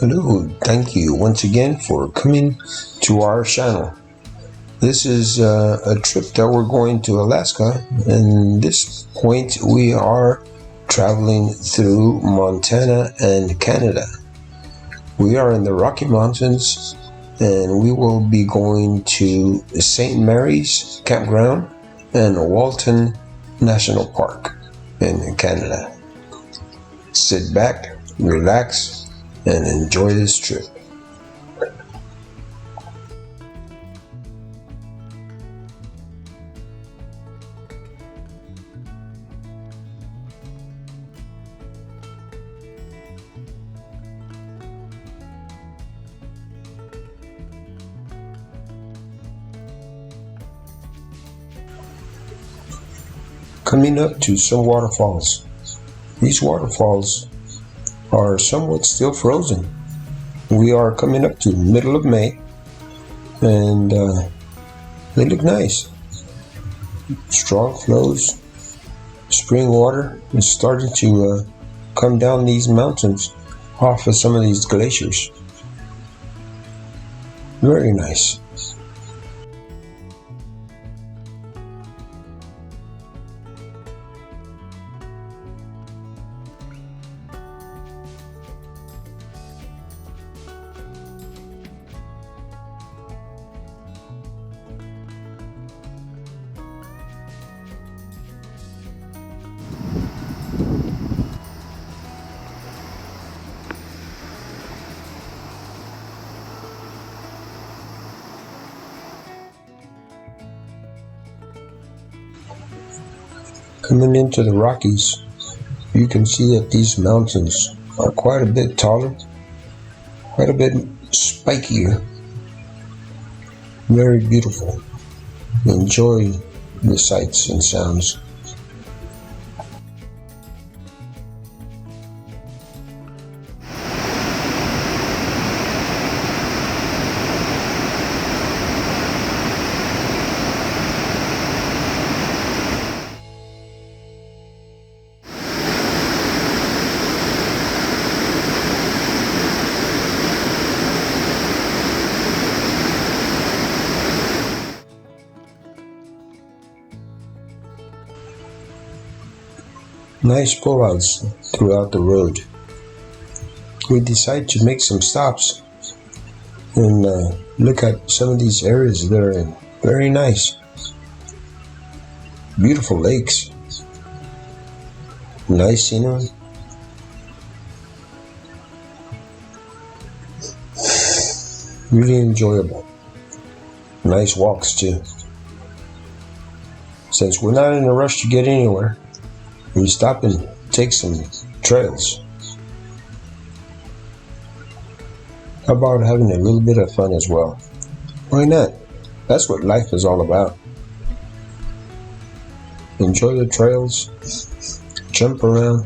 Hello, thank you once again for coming to our channel. This is a trip that we're going to Alaska, and this point we are traveling through Montana and Canada. We are in the Rocky Mountains, and we will be going to St. Mary's Campground and Walton National Park in Canada. Sit back, relax, and enjoy this trip. Coming up to some waterfalls. These waterfalls are somewhat still frozen. We are coming up to the middle of May, and they look nice. Strong flows. Spring water is starting to come down these mountains off of some of these glaciers. Very nice. Coming into the Rockies, you can see that these mountains are quite a bit taller, quite a bit spikier. Very beautiful. Enjoy the sights and sounds. Nice pullouts throughout the road. We decided to make some stops and look at some of these areas that are very nice. Beautiful lakes. Nice scenery. Really enjoyable. Nice walks too. Since we're not in a rush to get anywhere, we stop and take some trails. How about having a little bit of fun as well? Why not? That's what life is all about. Enjoy the trails, jump around,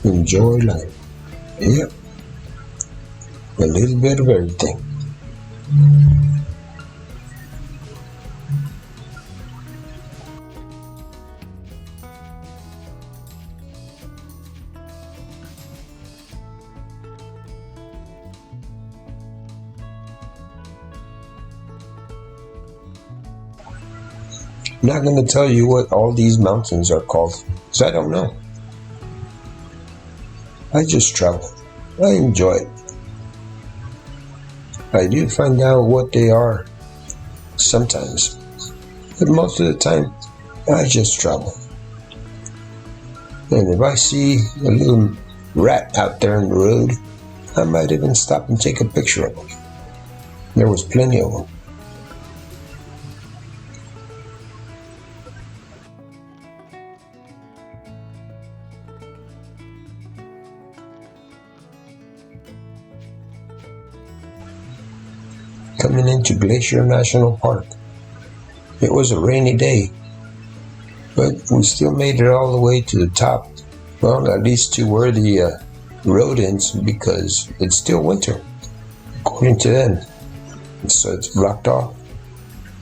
enjoy life. Yep, a little bit of everything. I'm not going to tell you what all these mountains are called, because I don't know. I just travel. I enjoy it. I do find out what they are sometimes, but most of the time, I just travel. And if I see a little rat out there in the road, I might even stop and take a picture of him. There was plenty of them. Coming into Glacier National Park. It was a rainy day, but we still made it all the way to the top. Well, at least to where the road ends, because it's still winter, according to them. So it's blocked off.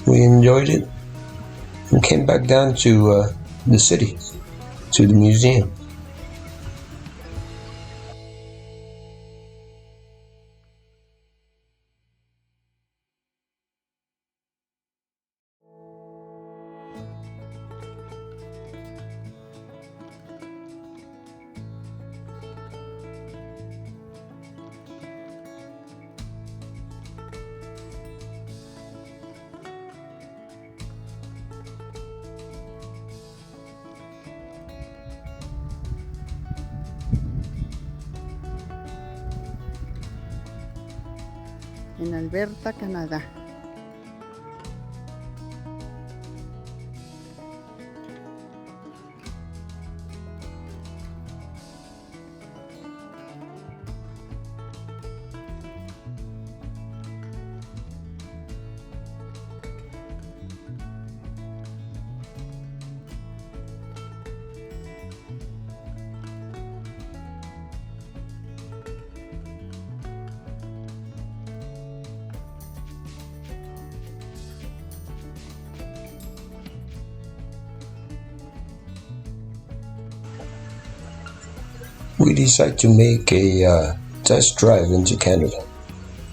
We enjoyed it and came back down to the city, to the museum. en Alberta, Canadá. We decided to make a test drive into Canada.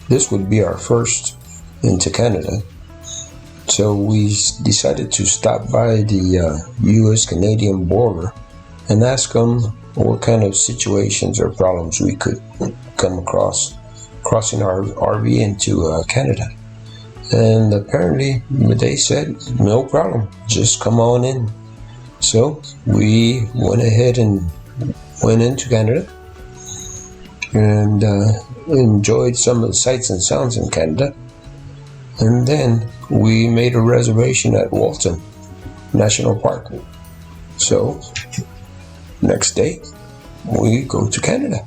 This would be our first into Canada. So we decided to stop by the US-Canadian border and ask them what kind of situations or problems we could come across crossing our RV into Canada. And apparently they said, no problem, just come on in. So we went ahead and went into Canada and enjoyed some of the sights and sounds in Canada. And then we made a reservation at Walton National Park. So next day we go to Canada.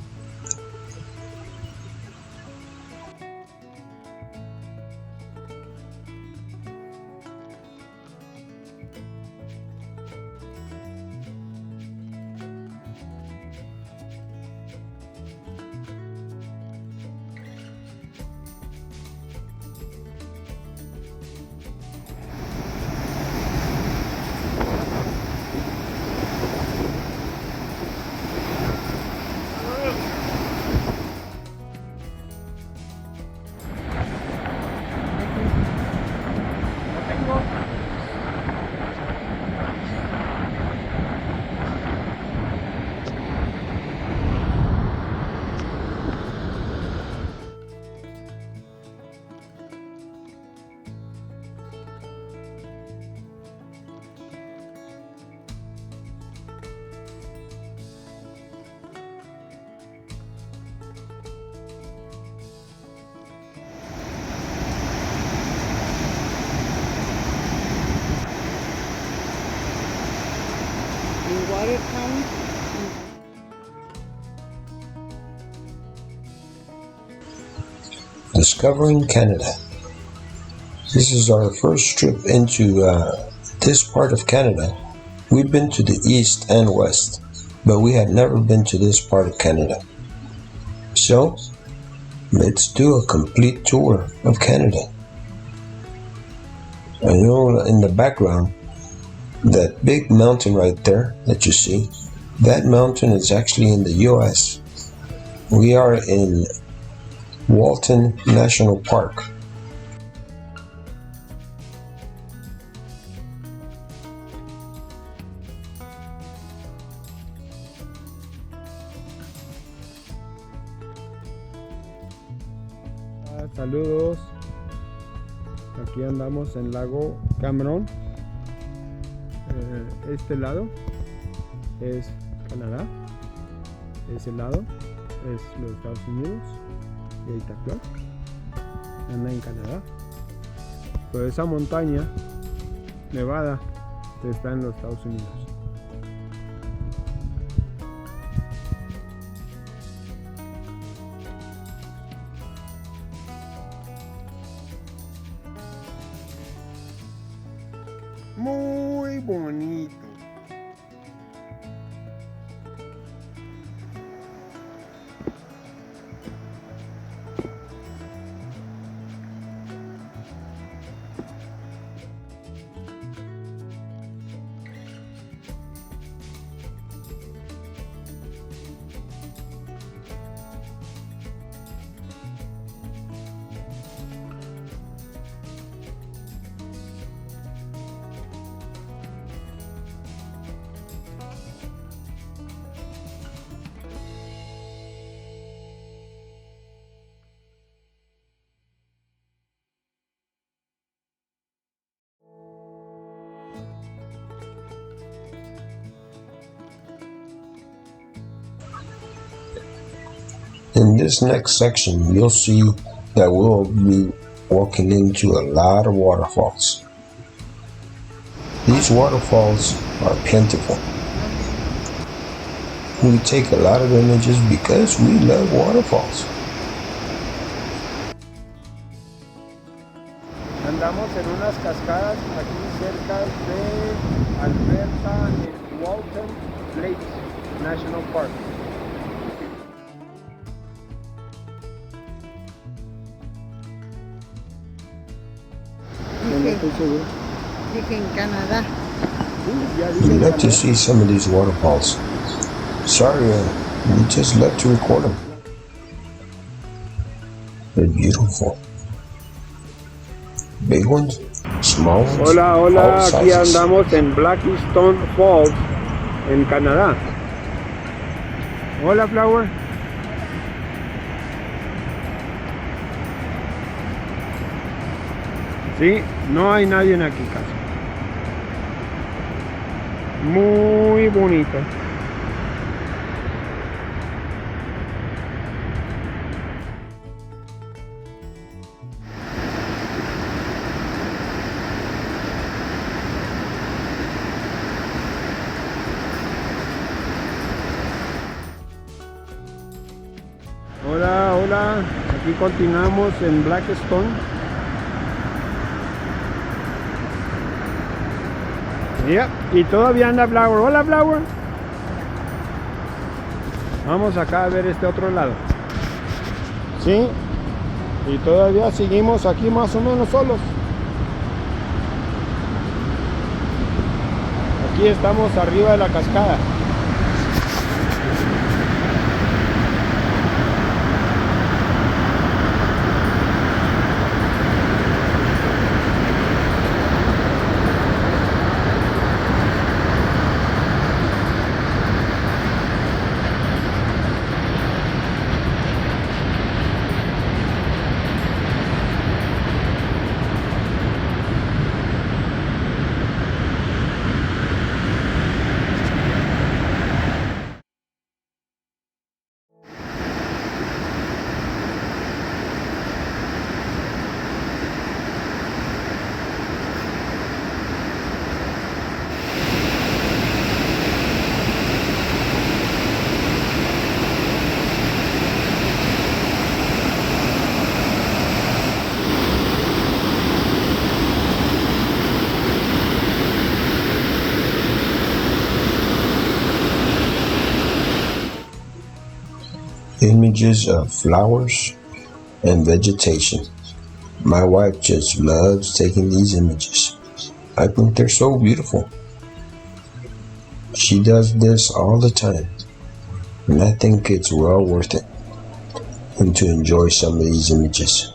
Watertown. Discovering Canada. This is our first trip into this part of Canada. We've been to the east and west, but we had never been to this part of Canada. So let's do a complete tour of Canada. I know in the background, that big mountain right there that you see, that mountain is actually in the US. We are in Walton National Park. Saludos, aquí andamos en Lago Cameron. Este lado es Canadá, ese lado es los Estados Unidos y ahí está Clark, anda en Canadá. Pero esa montaña nevada está en los Estados Unidos. Muy bonito. In this next section, you'll see that we'll be walking into a lot of waterfalls. These waterfalls are plentiful. We take a lot of images because we love waterfalls. Andamos en unas cascadas aquí cerca de Alberta en Walton Lake National Park. No estoy seguro. Dije en Canadá. We love to see some of these waterfalls. Sorry, we just love to record them. They're beautiful. Big ones, small ones. Hola, all hola, aquí sizes. andamos en Blackstone Falls, en Canadá. Hola, Flower. Sí, no hay nadie aquí casi. Muy bonito. Hola, hola, aquí continuamos en Blackstone. Yeah, y todavía anda Flower. Hola, Flower. Vamos acá a ver este otro lado. Sí, y todavía seguimos aquí más o menos solos. Aquí estamos arriba de la cascada. Images of flowers and vegetation. My wife just loves taking these images. I think they're so beautiful. She does this all the time, and I think it's well worth it, and to enjoy some of these images.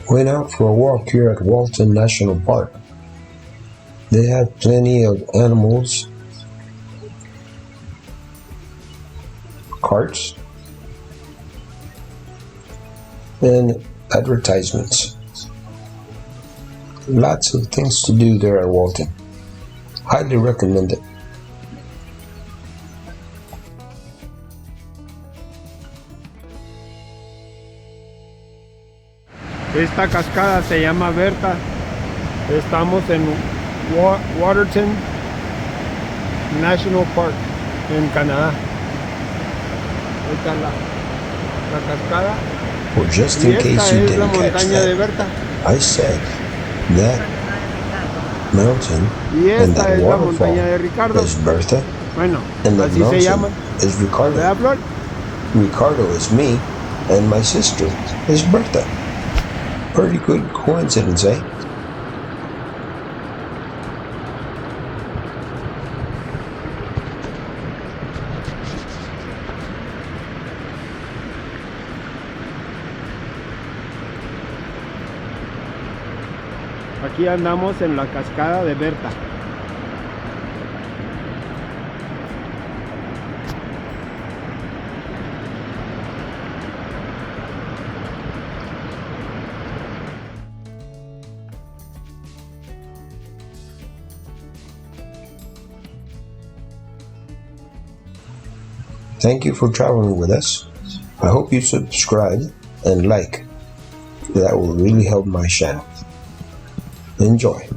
Went out for a walk here at Walton National Park. They have plenty of animals, carts, and advertisements. Lots of things to do there at Walton. Highly recommend it. Esta cascada se llama Berta. Estamos en Waterton National Park en Canadá. Ahí está la cascada. Well, just Y in case esta you es la didn't catch montaña de that, Berta. I said that mountain Y and esta that es la waterfall montaña de Ricardo. is Bertha, Bueno, and that así se llama. mountain is Ricardo. ¿Verdad, Flor? Ricardo is me, and my sister is Bertha. Pretty good coincidence, eh? Aquí andamos en la cascada de Berta. Thank you for traveling with us. I hope you subscribe and like. That will really help my channel. Enjoy.